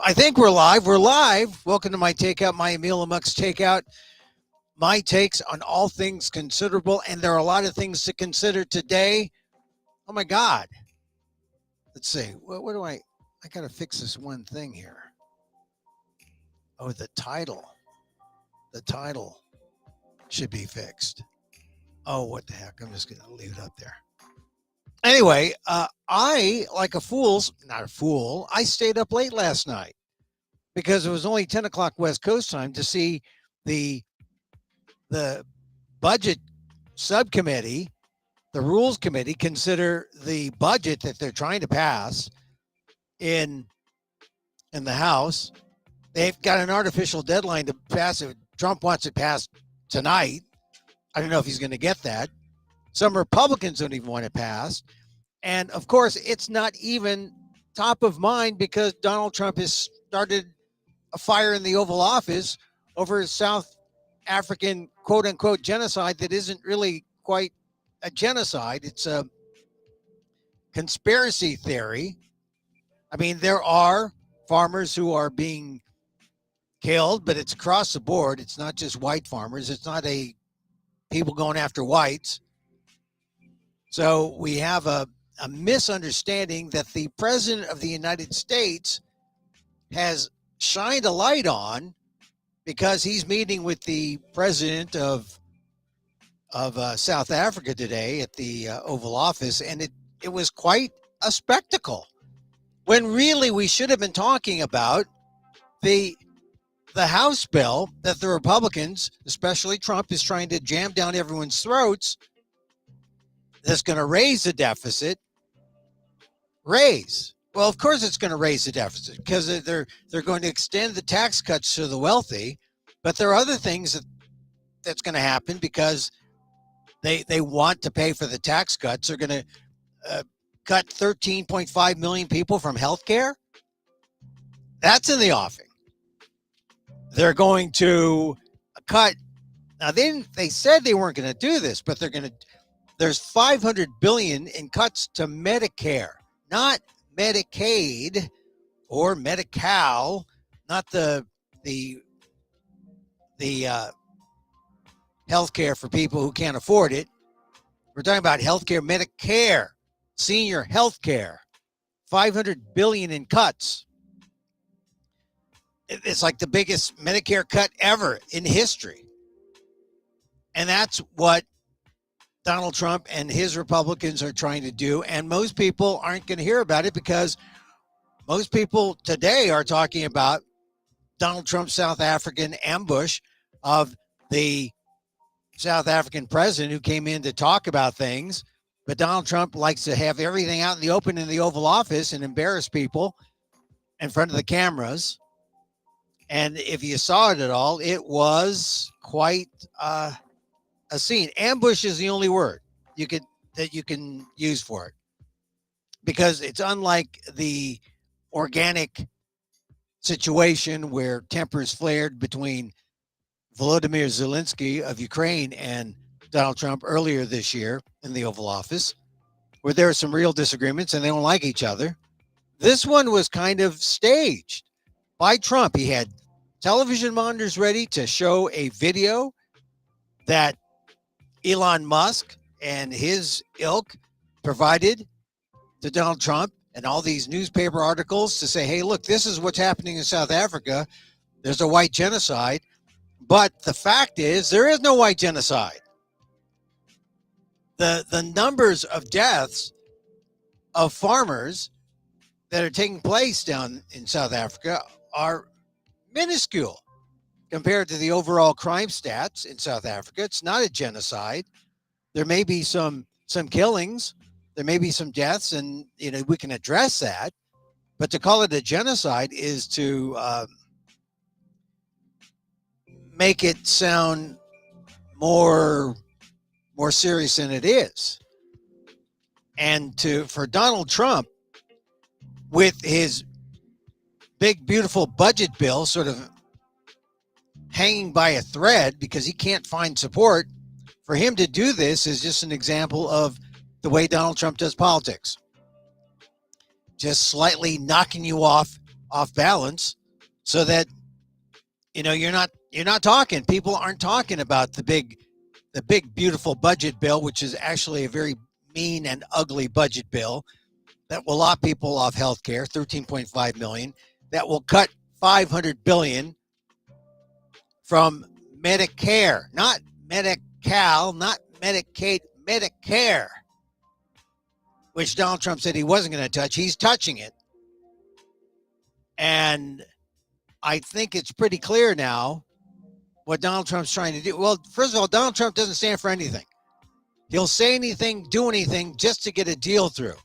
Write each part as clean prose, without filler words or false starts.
I think we're live. We're live. Welcome to my Takeout, my Emil Amok's Takeout. My takes on all things considerable, and there are a lot of things to consider today. Oh my God. Let's see. What do I got to fix this one thing here. Oh, the title. The title should be fixed. Oh, what the heck. I'm just going to leave it up there. Anyway, I, like not a fool, I stayed up late last night because it was only 10 o'clock West Coast time to see the budget subcommittee, the rules committee, consider the budget that they're trying to pass in the House. They've got an artificial deadline to pass it. Trump wants it passed tonight. I don't know if he's going to get that. Some Republicans don't even want it passed. And of course, it's not even top of mind because Donald Trump has started a fire in the Oval Office over South African quote unquote genocide that isn't really quite a genocide. It's a conspiracy theory. I mean, there are farmers who are being killed, but it's across the board. It's not just white farmers. It's not people going after whites. So we have a misunderstanding that the president of the United States has shined a light on because he's meeting with the president of South Africa today at the Oval Office, and it was quite a spectacle. When really we should have been talking about the House bill that the Republicans, especially Trump, is trying to jam down everyone's throats. That's going to raise the deficit. Well, of course it's going to raise the deficit because they're going to extend the tax cuts to the wealthy, but there are other things that's going to happen because they want to pay for the tax cuts. They're going to cut 13.5 million people from health care. That's in the offing. They're going to cut. Now, they said they weren't going to do this, but there's $500 billion in cuts to Medicare, not Medicaid or Medi-Cal, not the health care for people who can't afford it. We're talking about health care, Medicare, senior health care, $500 billion in cuts. It's like the biggest Medicare cut ever in history. And that's what Donald Trump and his Republicans are trying to do. And most people aren't going to hear about it because most people today are talking about Donald Trump's South African ambush of the South African president who came in to talk about things. But Donald Trump likes to have everything out in the open in the Oval Office and embarrass people in front of the cameras. And if you saw it at all, it was quite a scene. Ambush is the only word that you can use for it, because it's unlike the organic situation where tempers flared between Volodymyr Zelensky of Ukraine and Donald Trump earlier this year in the Oval Office, where there are some real disagreements and they don't like each other. This one was kind of staged by Trump. He had television monitors ready to show a video that Elon Musk and his ilk provided to Donald Trump, and all these newspaper articles to say, hey, look, this is what's happening in South Africa. There's a white genocide. But the fact is, there is no white genocide. The numbers of deaths of farmers that are taking place down in South Africa are minuscule compared to the overall crime stats in South Africa. It's not a genocide. There may be some killings, there may be some deaths, and we can address that. But to call it a genocide is to make it sound more serious than it is. And for Donald Trump, with his big, beautiful budget bill sort of hanging by a thread because he can't find support, for him to do this is just an example of the way Donald Trump does politics. Just slightly knocking you off off balance, so that you're not talking. People aren't talking about the big beautiful budget bill, which is actually a very mean and ugly budget bill that will lop people off health care, 13.5 million, that will cut 500 billion from Medicare, not Medi-Cal, not Medicaid, Medicare, which Donald Trump said he wasn't going to touch. He's touching it. And I think it's pretty clear now what Donald Trump's trying to do. Well, first of all, Donald Trump doesn't stand for anything. He'll say anything, do anything just to get a deal through.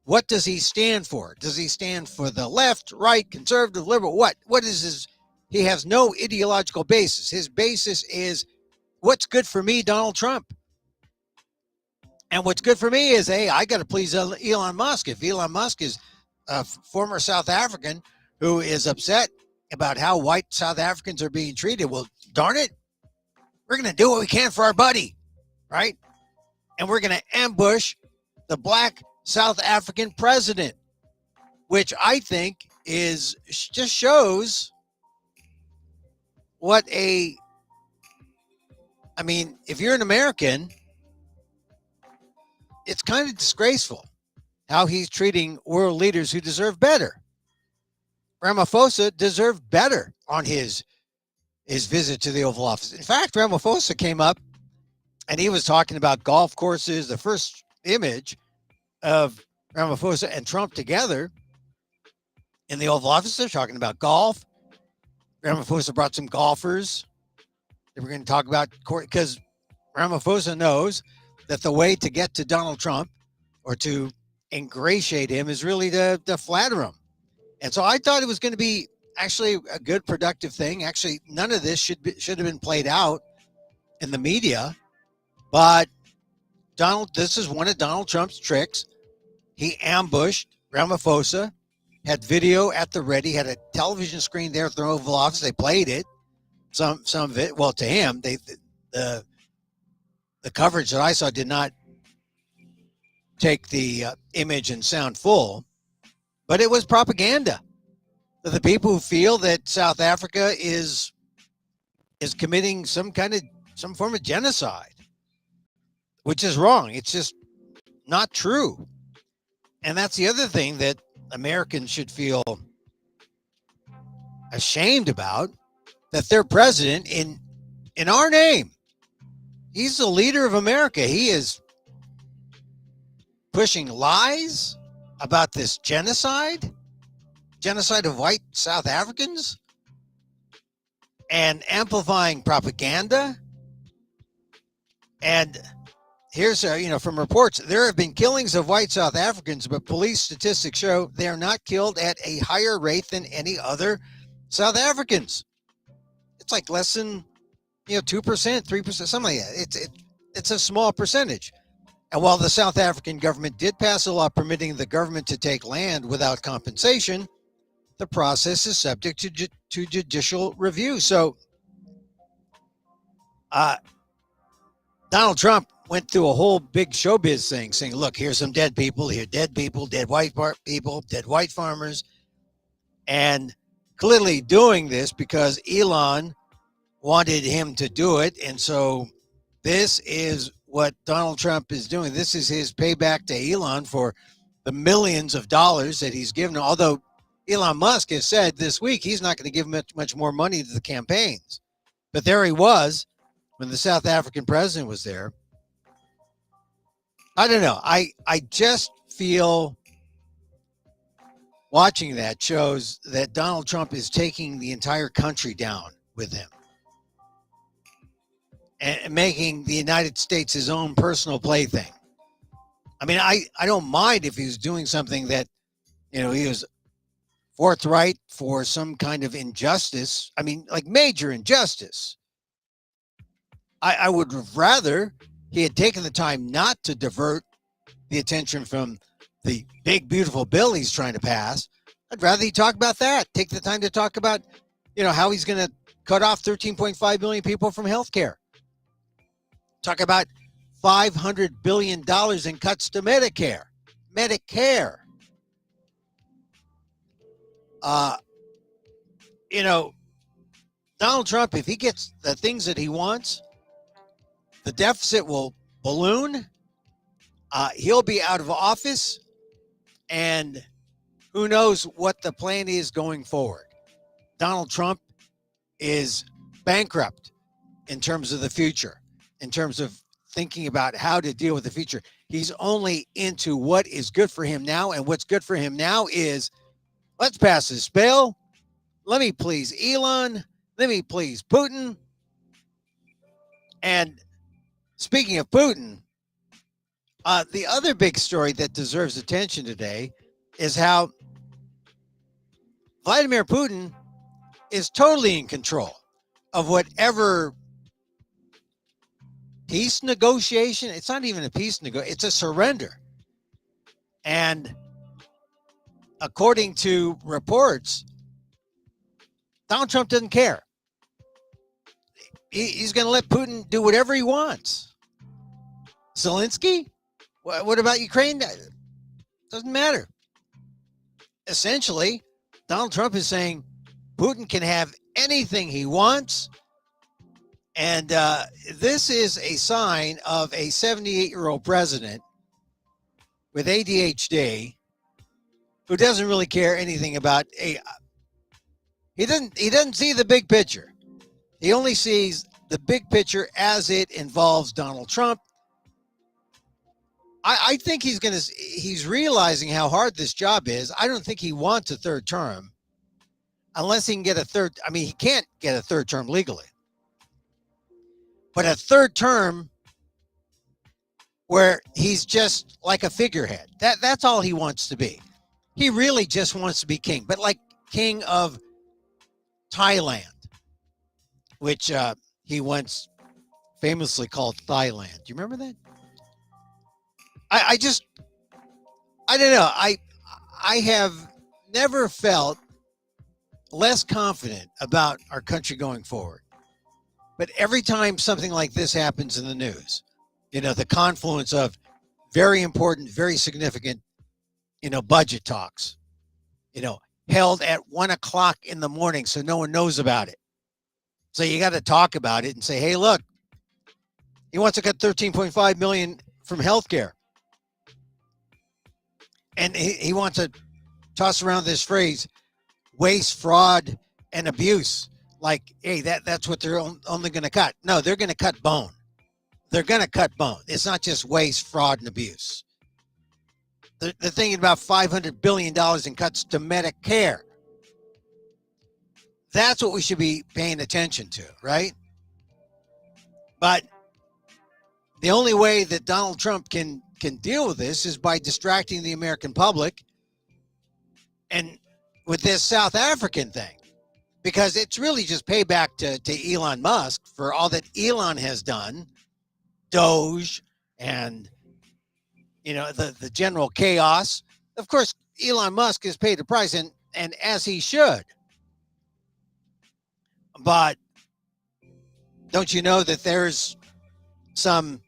What does he stand for? Does he stand for the left, right, conservative, liberal? What is his? He has no ideological basis. His basis is what's good for me, Donald Trump. And what's good for me is, hey, I got to please Elon Musk. If Elon Musk is a former South African who is upset about how white South Africans are being treated, well, darn it, we're going to do what we can for our buddy, right? And we're going to ambush the black South African president, which I think just shows if you're an American, it's kind of disgraceful how he's treating world leaders who deserve better. Ramaphosa deserved better on his visit to the Oval Office. In fact, Ramaphosa came up and he was talking about golf courses. The first image of Ramaphosa and Trump together in the Oval Office, they're talking about golf. Ramaphosa brought some golfers. They were going to talk about court because Ramaphosa knows that the way to get to Donald Trump or to ingratiate him is really to flatter him. And so I thought it was going to be actually a good, productive thing. Actually, none of this should have been played out in the media. But this is one of Donald Trump's tricks. He ambushed Ramaphosa, had video at the ready, had a television screen there at the Oval Office. They played it, some of it. Well, to him, the coverage that I saw did not take the image and sound full, but it was propaganda for the people who feel that South Africa is committing some form of genocide, which is wrong. It's just not true. And that's the other thing that Americans should feel ashamed about, that their president in our name, he's the leader of America. He is pushing lies about this genocide of white South Africans, and amplifying propaganda. And here's from reports, there have been killings of white South Africans, but police statistics show they are not killed at a higher rate than any other South Africans. It's like less than 2%, 3%, something like that. It's a small percentage. And while the South African government did pass a law permitting the government to take land without compensation, the process is subject to judicial review. So Donald Trump went through a whole big showbiz thing saying, look, here's some dead people, dead white people, dead white farmers, and clearly doing this because Elon wanted him to do it. And so this is what Donald Trump is doing. This is his payback to Elon for the millions of dollars that he's given. Although Elon Musk has said this week he's not going to give much more money to the campaigns. But there he was when the South African president was there. I don't know. I just feel watching that shows that Donald Trump is taking the entire country down with him and making the United States his own personal plaything. I mean, I don't mind if he's doing something that, he was forthright for some kind of injustice. I mean, like major injustice. I would have rather he had taken the time not to divert the attention from the big, beautiful bill he's trying to pass. I'd rather he talk about that. Take the time to talk about, how he's going to cut off 13.5 million people from healthcare. Talk about $500 billion in cuts to Medicare. Uh, you know, Donald Trump, if he gets the things that he wants, the deficit will balloon. He'll be out of office, and who knows what the plan is going forward. Donald Trump is bankrupt in terms of the future, in terms of thinking about how to deal with the future. He's only into what is good for him now, and what's good for him now is let's pass this bill. Let me please Elon. Let me please Putin. And speaking of Putin, the other big story that deserves attention today is how Vladimir Putin is totally in control of whatever peace negotiation. It's not even a peace negotiation, it's a surrender. And according to reports, Donald Trump doesn't care. He's going to let Putin do whatever he wants. Zelensky? What about Ukraine? Doesn't matter. Essentially, Donald Trump is saying Putin can have anything he wants. And this is a sign of a 78-year-old president with ADHD who doesn't really care anything about AI. He doesn't see the big picture. He only sees the big picture as it involves Donald Trump. I think he's realizing how hard this job is. I don't think he wants a third term unless he can get a third. I mean, he can't get a third term legally, but a third term where he's just like a figurehead. That's all he wants to be. He really just wants to be king, but like king of Thailand, which he once famously called Thailand. Do you remember that? I don't know. I have never felt less confident about our country going forward. But every time something like this happens in the news, the confluence of very important, very significant, budget talks, held at 1:00 in the morning so no one knows about it. So you got to talk about it and say, hey, look, he wants to cut $13.5 million from healthcare. And he wants to toss around this phrase, waste, fraud, and abuse. Like, hey, that's what they're only going to cut. No, they're going to cut bone. They're going to cut bone. It's not just waste, fraud, and abuse. They're thinking about $500 billion in cuts to Medicare. That's what we should be paying attention to, right? But the only way that Donald Trump can deal with this is by distracting the American public and with this South African thing, because it's really just payback to Elon Musk for all that Elon has done, Doge, and the general chaos. Of course, Elon Musk has paid a price, and as he should. But don't you know that there's some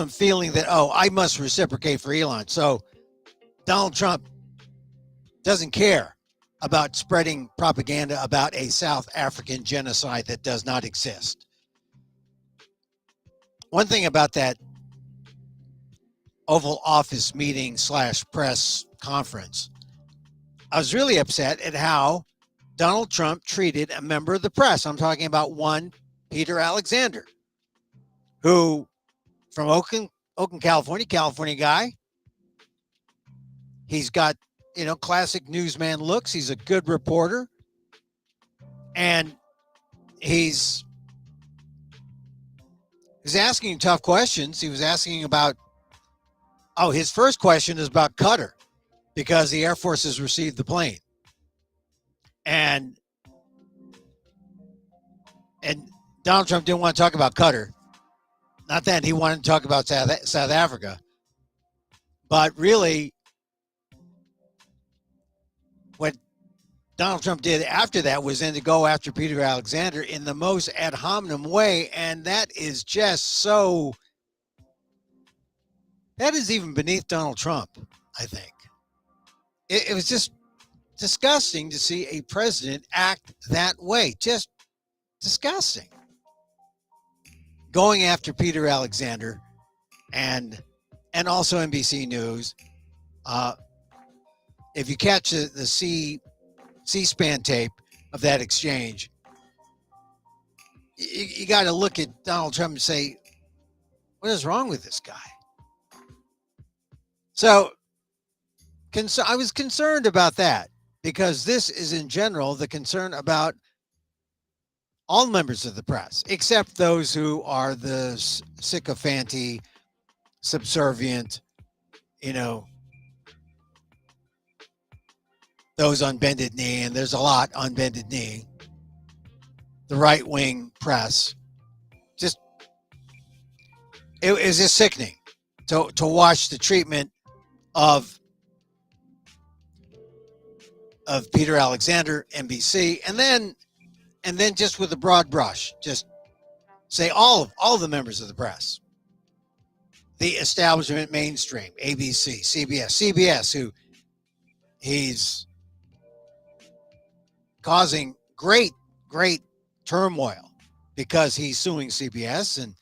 feeling that, I must reciprocate for Elon. So Donald Trump doesn't care about spreading propaganda about a South African genocide that does not exist. One thing about that Oval Office meeting / press conference, I was really upset at how Donald Trump treated a member of the press. I'm talking about one Peter Alexander, who from Oakland, California guy. He's got, classic newsman looks. He's a good reporter. And he's asking tough questions. He was asking about, his first question is about Qatar, because the Air Force has received the plane. And Donald Trump didn't want to talk about Qatar. Not that he wanted to talk about South Africa. But really, what Donald Trump did after that was then to go after Peter Alexander in the most ad hominem way. And that is just so, that is even beneath Donald Trump, I think. It was just disgusting to see a president act that way. Just disgusting. Going after Peter Alexander and also NBC News. If you catch the C-SPAN tape of that exchange, you got to look at Donald Trump and say, what is wrong with this guy? So I was concerned about that, because this is in general the concern about all members of the press, except those who are the sycophanty, subservient, those on bended knee, and there's a lot on bended knee. The right-wing press, it was just sickening to watch the treatment of Peter Alexander, NBC, and then just with a broad brush, just say all the members of the press, the establishment, mainstream, ABC, CBS, who he's causing great turmoil because he's suing CBS, and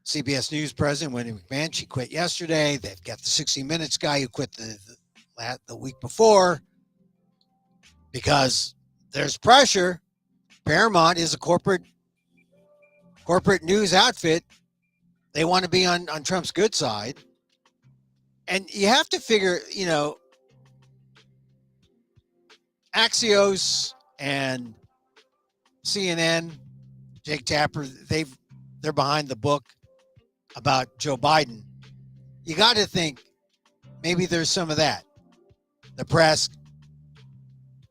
CBS News president Wendy McMahon, she quit yesterday. They've got the 60 Minutes guy who quit the week before because there's pressure. Paramount is a corporate news outfit. They want to be on Trump's good side. And you have to figure, Axios and CNN, Jake Tapper, they're behind the book about Joe Biden. You got to think maybe there's some of that. The press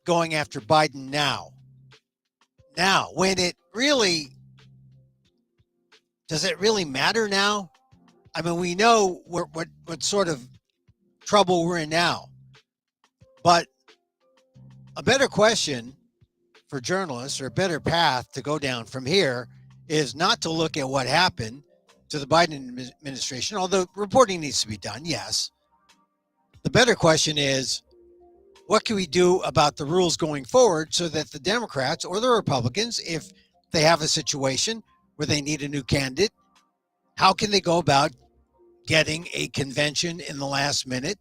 going after Biden now, when it really, does it really matter now? I mean, we know what sort of trouble we're in now. But a better question for journalists, or a better path to go down from here, is not to look at what happened to the Biden administration, although reporting needs to be done, yes. The better question is, what can we do about the rules going forward so that the Democrats or the Republicans, if they have a situation where they need a new candidate, how can they go about getting a convention in the last minute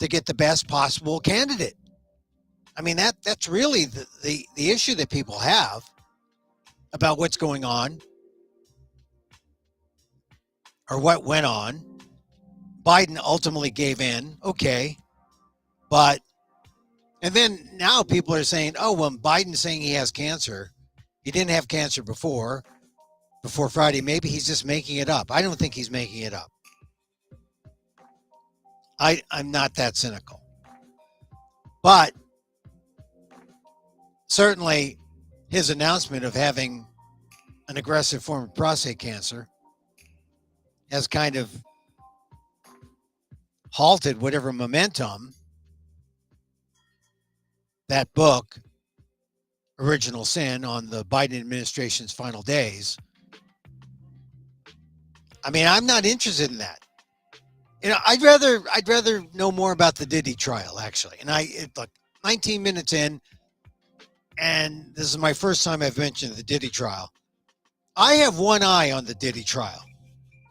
to get the best possible candidate? I mean, that's really the issue that people have about what's going on or what went on. Biden ultimately gave in, okay, and then now people are saying, oh, well, Biden's saying he has cancer. He didn't have cancer before Friday. Maybe he's just making it up. I don't think he's making it up. I'm not that cynical. But certainly his announcement of having an aggressive form of prostate cancer has kind of halted whatever momentum that book, Original Sin, on the Biden administration's final days. I mean, I'm not interested in that. I'd rather know more about the Diddy trial, actually. And look, 19 minutes in, and this is my first time I've mentioned the Diddy trial. I have one eye on the Diddy trial,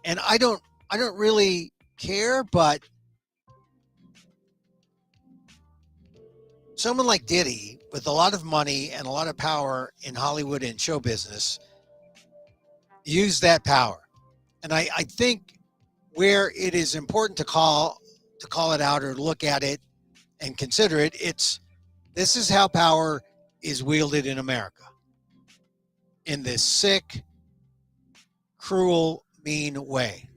and I don't really care, but someone like Diddy, with a lot of money and a lot of power in Hollywood and show business, used that power. And I think where it is important to call it out or look at it and consider it, this is how power is wielded in America, in this sick, cruel, mean way.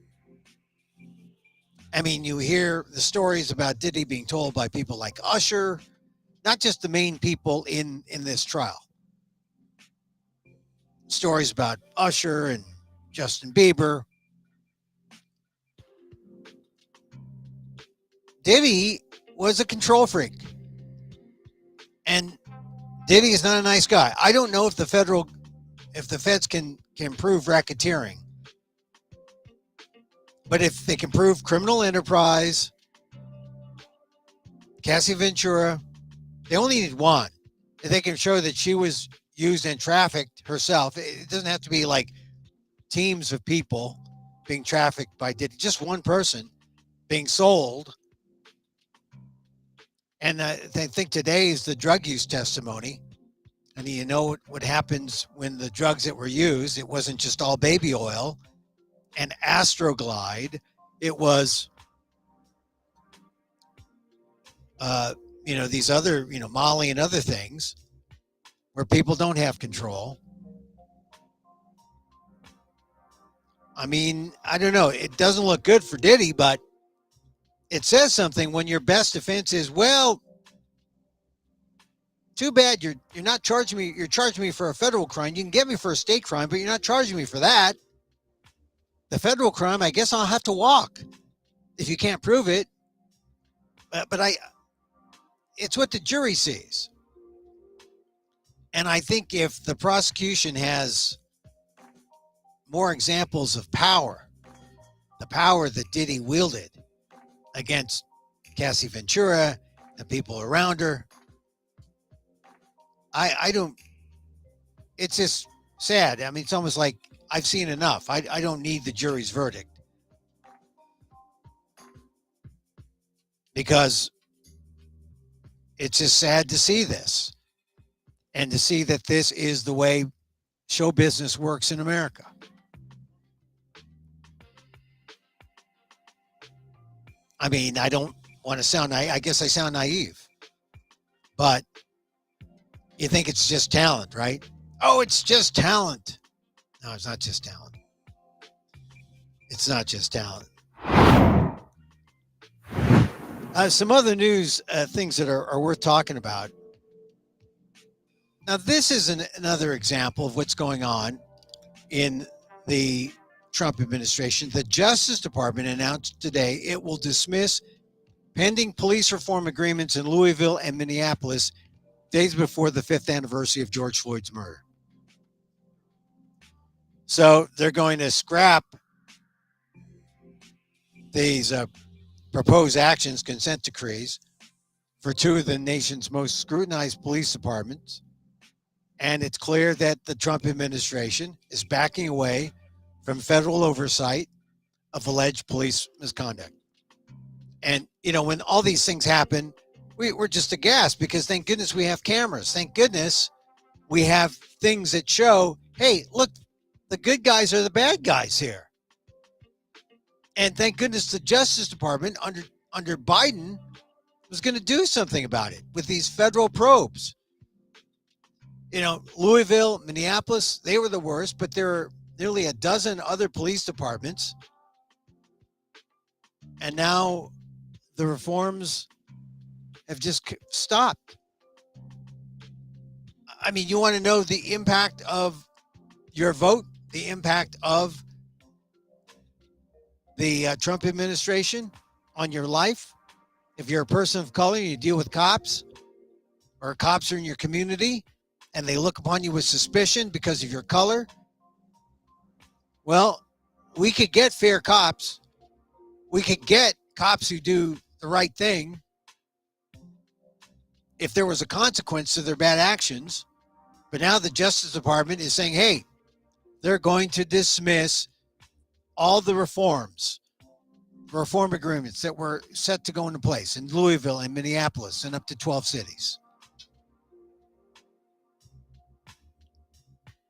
I mean, you hear the stories about Diddy being told by people like Usher, not just the main people in this trial. Stories about Usher and Justin Bieber. Diddy was a control freak. And Diddy is not a nice guy. I don't know if the feds can prove racketeering. But if they can prove criminal enterprise, Cassie Ventura, They only need one. If they can show that she was used and trafficked herself, it doesn't have to be like teams of people being trafficked by Diddy, just one person being sold. And I think today is the drug use testimony. And you know what happens when the drugs that were used, it wasn't just all baby oil and Astroglide. It was, these other, Molly and other things where people don't have control. I mean, I don't know. It doesn't look good for Diddy, but it says something when your best defense is, well, too bad you're not charging me. You're charging me for a federal crime. You can get me for a state crime, but you're not charging me for that. The federal crime, I guess I'll have to walk if you can't prove it. But it's what the jury sees. And I think if the prosecution has more examples of power, the power that Diddy wielded against Cassie Ventura, the people around her, I don't, it's just sad. I mean, it's almost like I've seen enough. I don't need the jury's verdict because it's just sad to see this and to see that this is the way show business works in America. I mean, I don't want to sound, I guess I sound naive, but you think it's just talent, right? Oh, it's just talent. No, it's not just talent. It's not just talent. Some other news things that are worth talking about. Now, this is another example of what's going on in the Trump administration. The Justice Department announced today it will dismiss pending police reform agreements in Louisville and Minneapolis days before the 5th anniversary of George Floyd's murder. So they're going to scrap these proposed actions, consent decrees, for two of the nation's most scrutinized police departments. And it's clear that the Trump administration is backing away from federal oversight of alleged police misconduct. And, when all these things happen, we're just aghast because thank goodness we have cameras. Thank goodness we have things that show, hey, look, the good guys are the bad guys here. And thank goodness the Justice Department under Biden was going to do something about it with these federal probes. Louisville, Minneapolis, they were the worst, but there are nearly a dozen other police departments. And now the reforms have just stopped. I mean, you want to know the impact of your vote, the impact of the Trump administration on your life? If you're a person of color and you deal with cops, or cops are in your community and they look upon you with suspicion because of your color, well, we could get fair cops. We could get cops who do the right thing if there was a consequence to their bad actions. But now the Justice Department is saying, hey, they're going to dismiss all the reform agreements that were set to go into place in Louisville and Minneapolis and up to 12 cities.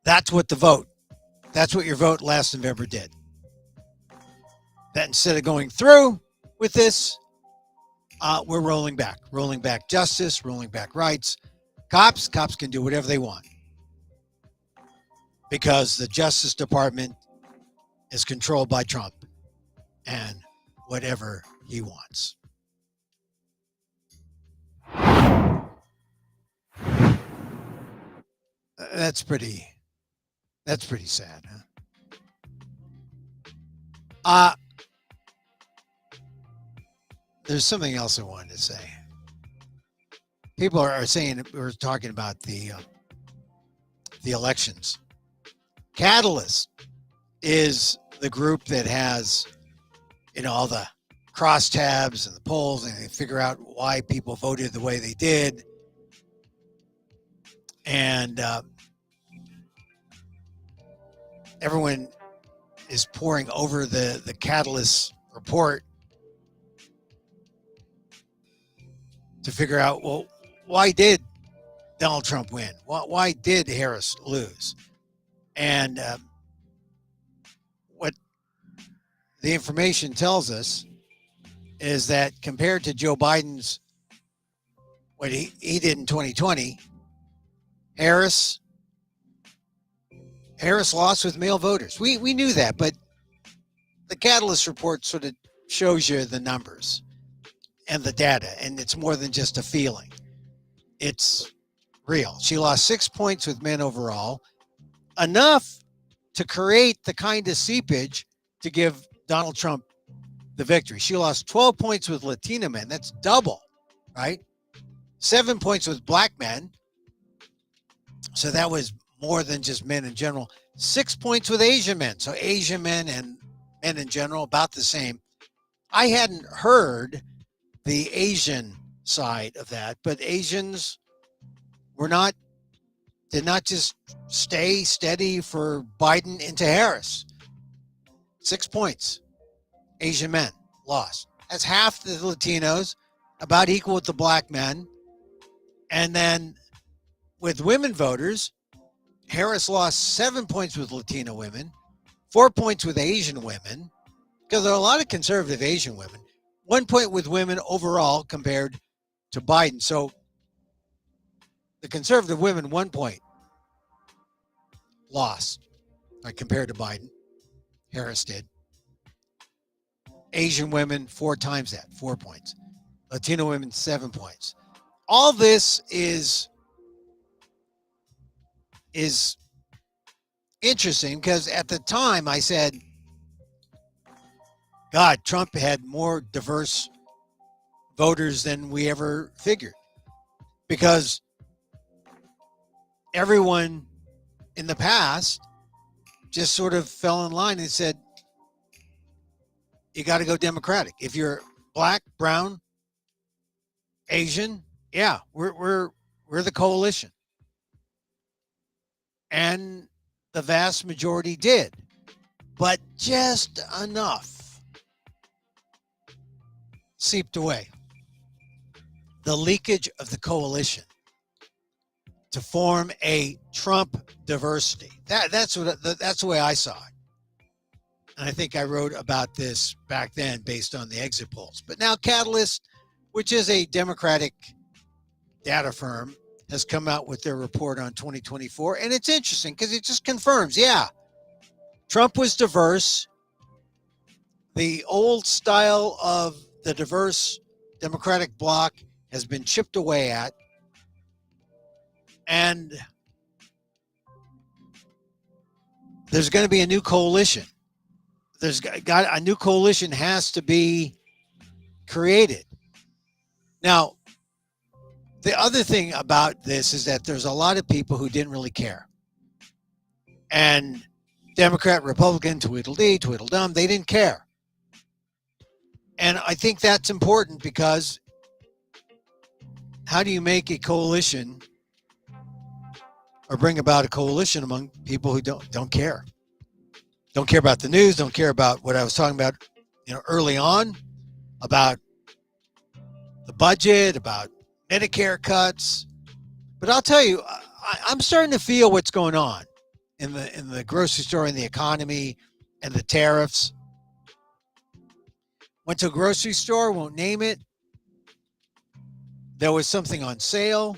That's what your vote last November did. That instead of going through with this, we're rolling back justice, rolling back rights. Cops can do whatever they want because the Justice Department is controlled by Trump and whatever he wants. That's pretty sad, huh? There's something else I wanted to say. People are saying, we're talking about the elections. Catalyst is the group that has, all the crosstabs and the polls, and they figure out why people voted the way they did. And everyone is pouring over the Catalyst report to figure out, well, why did Donald Trump win? Why did Harris lose? And what the information tells us is that compared to Joe Biden's, what he did in 2020, Harris lost with male voters. We knew that, but the Catalyst report sort of shows you the numbers and the data, and it's more than just a feeling. It's real. She lost 6 points with men overall, enough to create the kind of seepage to give Donald Trump the victory. She lost 12 points with Latino men. That's double, right? 7 points with black men. So that was more than just men in general. 6 points with Asian men. So Asian men and men in general, about the same. I hadn't heard the Asian side of that, but Asians did not just stay steady for Biden into Harris. 6 points. Asian men lost. That's half the Latinos, about equal with the black men. And then with women voters, Harris lost 7 points with Latino women, 4 points with Asian women, because there are a lot of conservative Asian women, 1 point with women overall compared to Biden. So the conservative women, 1 point lost, right, compared to Biden. Harris did. Asian women, 4 times that, 4 points. Latino women, 7 points. All this is interesting because at the time I said, God, Trump had more diverse voters than we ever figured, because everyone in the past just sort of fell in line and said, you got to go Democratic. If you're black, brown, Asian, yeah, we're the coalition. And the vast majority did, but just enough seeped away. The leakage of the coalition to form a Trump diversity. That's the way I saw it. And I think I wrote about this back then based on the exit polls. But now Catalyst, which is a Democratic data firm, has come out with their report on 2024. And it's interesting because it just confirms, yeah, Trump was diverse. The old style of the diverse Democratic bloc has been chipped away at. And there's going to be a new coalition. There's got a new coalition has to be created. Now, the other thing about this is that there's a lot of people who didn't really care. And Democrat, Republican, Tweedledee, Tweedledum, they didn't care. And I think that's important because how do you make a coalition or bring about a coalition among people who don't care? Don't care about the news, don't care about what I was talking about, early on, about the budget, about Medicare cuts. But I'll tell you, I'm starting to feel what's going on in the grocery store, in the economy, and the tariffs. Went to a grocery store, won't name it. There was something on sale,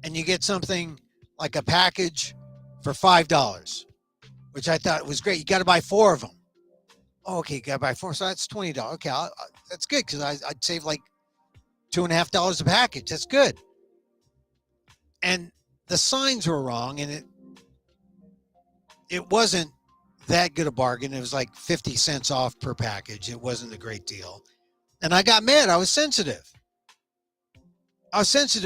and you get something like a package for $5, which I thought was great. You got to buy 4 of them. Oh, okay, you got to buy 4, so that's $20. Okay, that's good because I'd save like $2.50 a package. That's good. And the signs were wrong, and it wasn't that good a bargain. It was like 50 cents off per package. It wasn't a great deal. And I got mad. I was sensitive.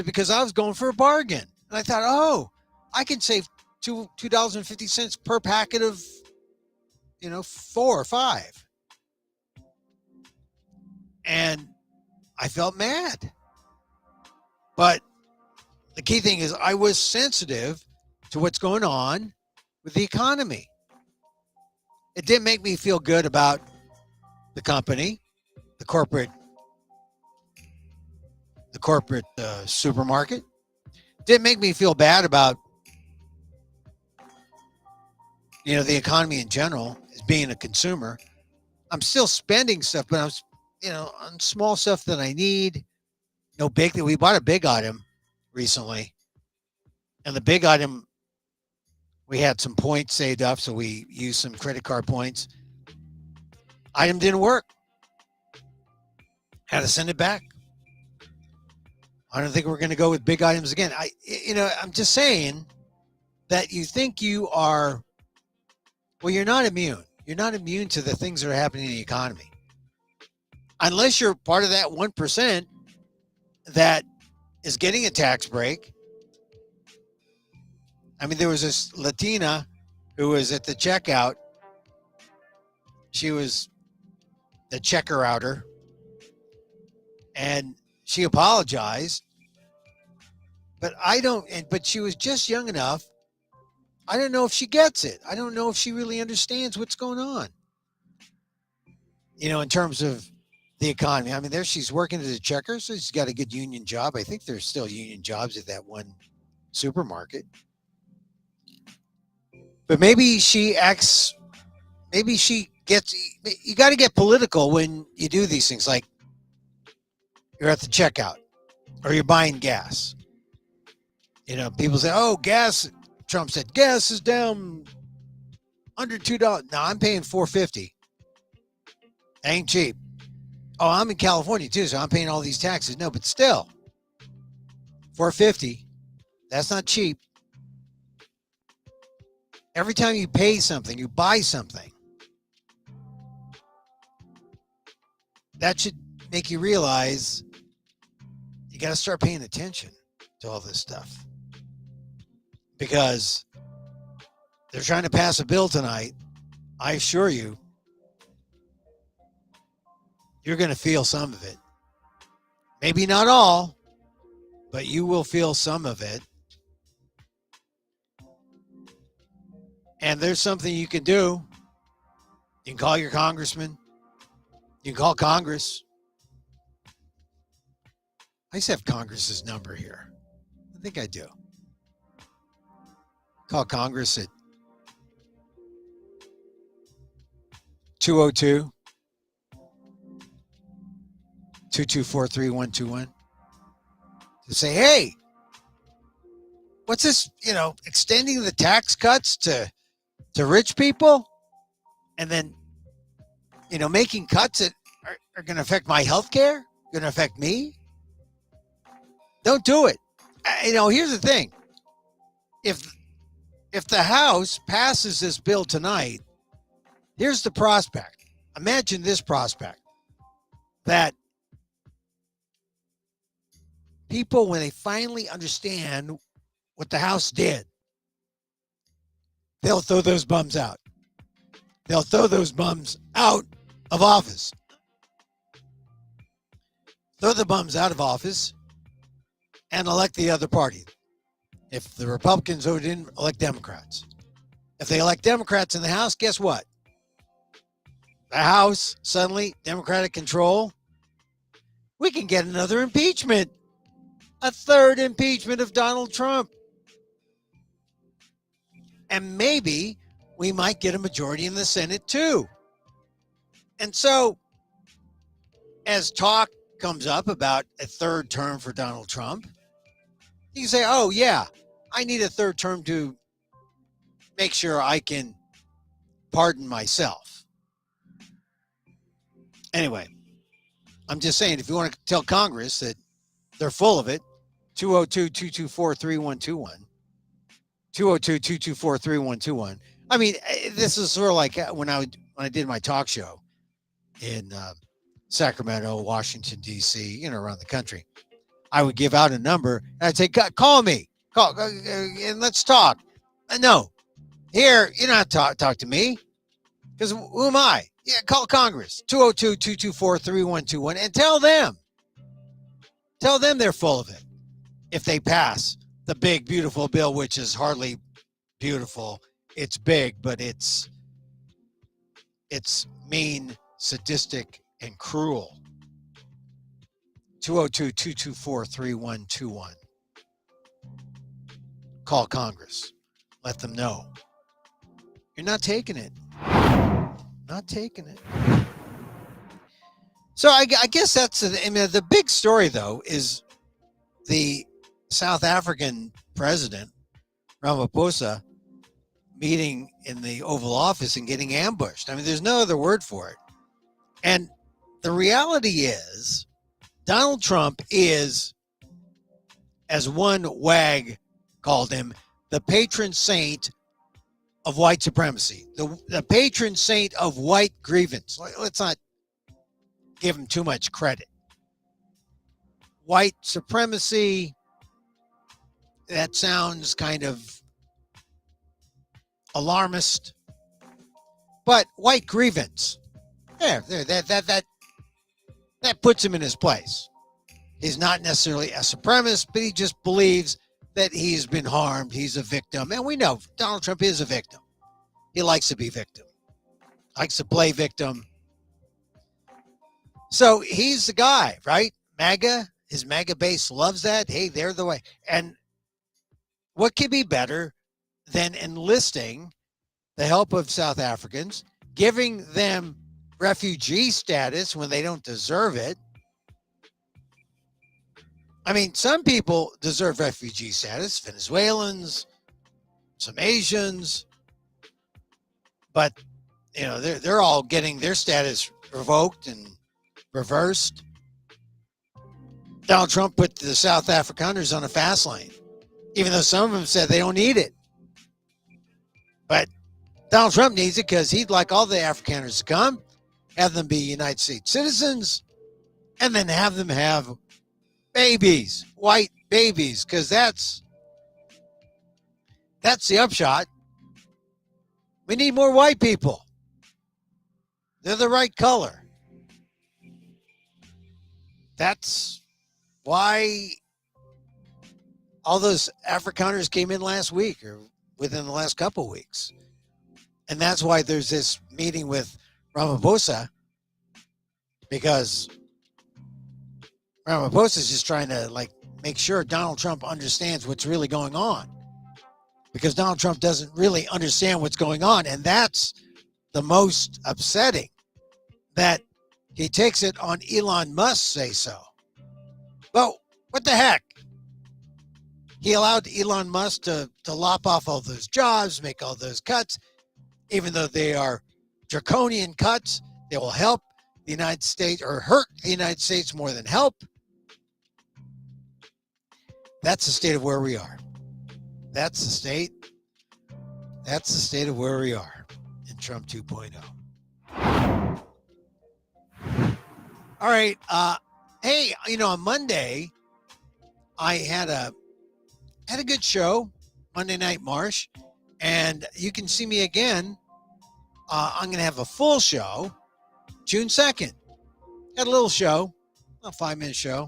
Because I was going for a bargain. And I thought, oh, I can save $2.50 per packet of, 4 or 5. And I felt mad. But The key thing is I was sensitive to what's going on with the economy. It didn't make me feel good about the company, the corporate supermarket. Didn't make me feel bad about the economy in general as being a consumer. I'm still spending stuff, but I'm on small stuff that I need. No big thing. We bought a big item recently, and the big item we had some points saved up, so we used some credit card points. Item didn't work. Had to send it back. I don't think we're going to go with big items again. I'm just saying that you think you are. Well, you're not immune. You're not immune to the things that are happening in the economy. Unless you're part of that 1% that is getting a tax break. I mean, there was this Latina who was at the checkout. She was the checker outer. And she apologized. But but she was just young enough. I don't know if she gets it. I don't know if she really understands what's going on. In terms of the economy. I mean, there she's working as a checker, so she's got a good union job. I think there's still union jobs at that one supermarket. But maybe she gets, you got to get political when you do these things. Like you're at the checkout or you're buying gas. People say, oh, gas. Trump said gas is down under $2. Now I'm paying $4.50. Ain't cheap. Oh, I'm in California too, so I'm paying all these taxes. No, but still, $4.50. That's not cheap. Every time you pay something, you buy something. That should make you realize you got to start paying attention to all this stuff. Because they're trying to pass a bill tonight. I assure you, you're going to feel some of it. Maybe not all, but you will feel some of it. And there's something you can do. You can call your congressman. You can call Congress. I used to have Congress's number here. I think I do. Call Congress at 202-224-3121 to say, hey, what's this, extending the tax cuts to rich people and then, making cuts that are going to affect my health care, going to affect me. Don't do it. Here's the thing. If the House passes this bill tonight, here's the prospect. Imagine this prospect that people, when they finally understand what the House did, they'll throw those bums out. They'll throw those bums out of office. Throw the bums out of office and elect the other party. If the Republicans vote in, elect Democrats. If they elect Democrats in the House, guess what? The House, suddenly, Democratic control. We can get another impeachment. A third impeachment of Donald Trump. And maybe we might get a majority in the Senate too. And so, as talk comes up about a third term for Donald Trump, you can say, oh, yeah, I need a third term to make sure I can pardon myself. Anyway, I'm just saying, if you want to tell Congress that they're full of it, 202-224-3121. 202-224-3121. I mean, this is sort of like when I did my talk show in Sacramento, Washington, D.C., around the country. I would give out a number and I'd say, call me, and let's talk. No, here, you don't have to talk to me because who am I? Yeah, call Congress, 202-224-3121, and tell them they're full of it if they pass the big, beautiful bill, which is hardly beautiful. It's big, but it's mean, sadistic, and cruel. 202-224-3121. Call Congress. Let them know. You're not taking it. Not taking it. So I guess that's the big story, though, is the South African president, Ramaphosa, meeting in the Oval Office and getting ambushed. I mean, there's no other word for it. And the reality is, Donald Trump is, as one wag called him, the patron saint of white supremacy, the patron saint of white grievance. Let's not give him too much credit. White supremacy, that sounds kind of alarmist, but white grievance, that puts him in his place. He's not necessarily a supremacist, but he just believes that he's been harmed. He's a victim. And we know Donald Trump is a victim. He likes to be victim, likes to play victim. So he's the guy, right? MAGA, his MAGA base loves that. Hey, they're the way. And what could be better than enlisting the help of South Africans, giving them refugee status when they don't deserve it? I mean, some people deserve refugee status, Venezuelans, some Asians, but they're all getting their status revoked and reversed. Donald Trump put the South Afrikaners on a fast lane, even though some of them said they don't need it. But Donald Trump needs it because he'd like all the Afrikaners to come, have them be United States citizens, and then have them have babies, white babies, because that's the upshot. We need more white people. They're the right color. That's why all those Afrikaners came in last week or within the last couple of weeks. And that's why there's this meeting with Ramaphosa, because Ramaphosa is just trying to make sure Donald Trump understands what's really going on, because Donald Trump doesn't really understand what's going on. And that's the most upsetting, that he takes it on Elon Musk say so. Well, what the heck? He allowed Elon Musk to lop off all those jobs, make all those cuts, even though they are draconian cuts. They will help the United States or hurt the United States more than help. That's the state of where we are. That's the state of where we are in Trump 2.0. All right. Hey, on Monday, I had a good show, Monday Night Marsh, and you can see me again. I'm going to have a full show June 2nd. Got a little show, a 5-minute show.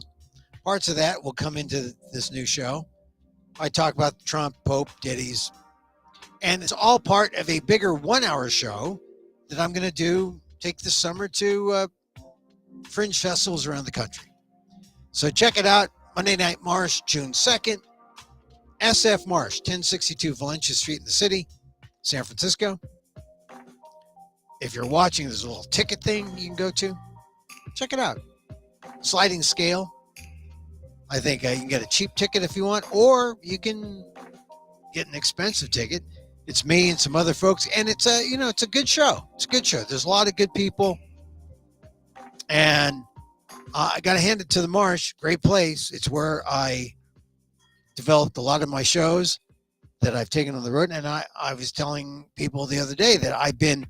Parts of that will come into this new show. I talk about Trump, Pope, Diddy's, and it's all part of a bigger 1-hour show that I'm going to take this summer to fringe festivals around the country. So check it out, Monday Night Marsh, June 2nd. SF Marsh, 1062 Valencia Street in the city, San Francisco. If you're watching, there's a little ticket thing you can go to. Check it out. Sliding scale. I think you can get a cheap ticket if you want, or you can get an expensive ticket. It's me and some other folks, and it's a good show. It's a good show. There's a lot of good people, and I got to hand it to the Marsh. Great place. It's where I developed a lot of my shows that I've taken on the road. And I was telling people the other day that I've been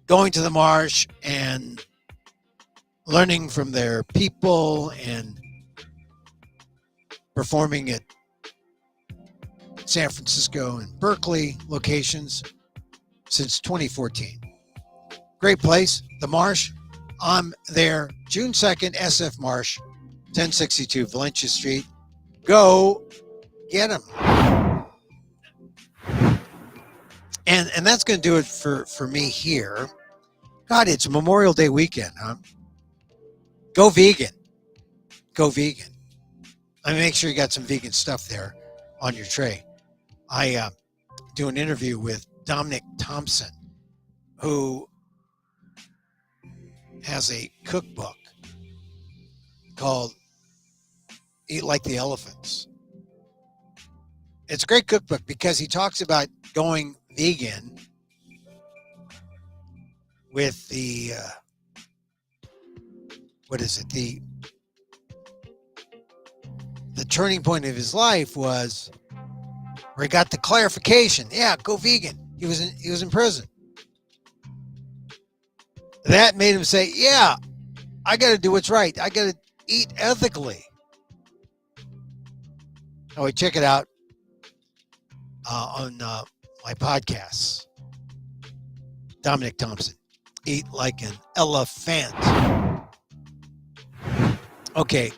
going to the Marsh and learning from their people and performing at San Francisco and Berkeley locations since 2014. Great place, the Marsh. I'm there June 2nd, SF Marsh, 1062 Valencia Street. Go Get them. And that's going to do it for me here. God, it's Memorial Day weekend, huh? Go vegan. Go vegan. I mean, make sure you got some vegan stuff there on your tray. I do an interview with Dominic Thompson, who has a cookbook called Eat Like the Elephants. It's a great cookbook because he talks about going vegan with the the turning point of his life was where he got the clarification. Yeah, go vegan. He was in prison. That made him say, yeah, I got to do what's right. I got to eat ethically. Oh, check it out on my podcasts. Dominic Thompson, Eat Like an Elephant. Okay,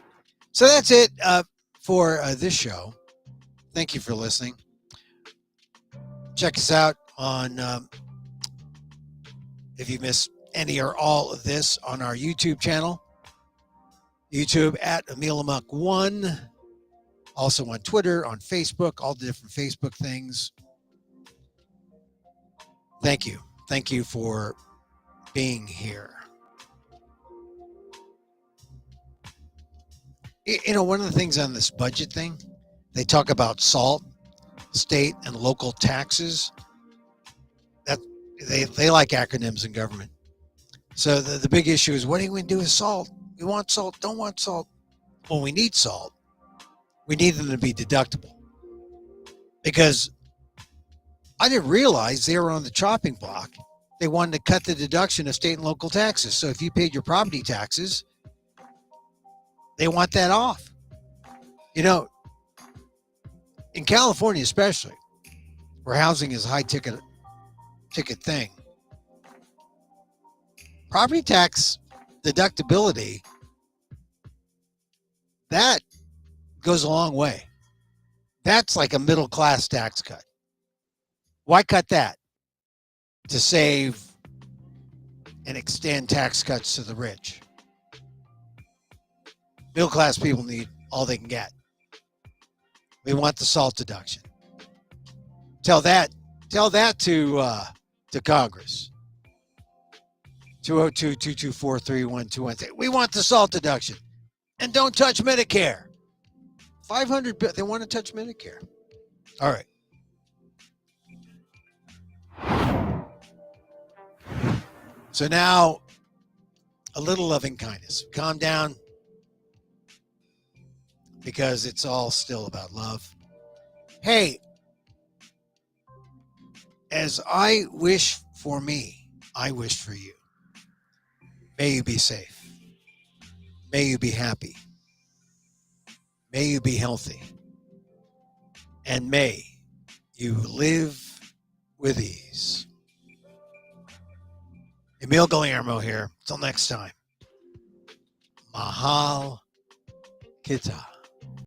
so that's it for this show. Thank you for listening. Check us out on, if you missed any or all of this, on our YouTube channel. YouTube at Emil Amok 1. Also on Twitter, on Facebook, all the different Facebook things. Thank you. Thank you for being here. You know, one of the things on this budget thing, they talk about SALT, state and local taxes. That they like acronyms in government. So the big issue is, what are we going to do with salt? We want salt, don't want salt. Well, we need salt. We need them to be deductible. Because I didn't realize they were on the chopping block. They wanted to cut the deduction of state and local taxes. So if you paid your property taxes, they want that off. You know, in California especially, where housing is a high ticket thing, property tax deductibility, that goes a long way. That's like a middle class tax cut. Why cut that? To save and extend tax cuts to the rich. Middle class people need all they can get. We want the SALT deduction. Tell that to Congress. 202-224-3121. We want the SALT deduction. And don't touch Medicare. 500, they want to touch Medicare. All right. So now, a little loving kindness. Calm down, because it's all still about love. Hey, as I wish for me, I wish for you. May you be safe. May you be happy. May you be healthy. And may you live with ease. Emil Guillermo here. Till next time. Mahal Kita.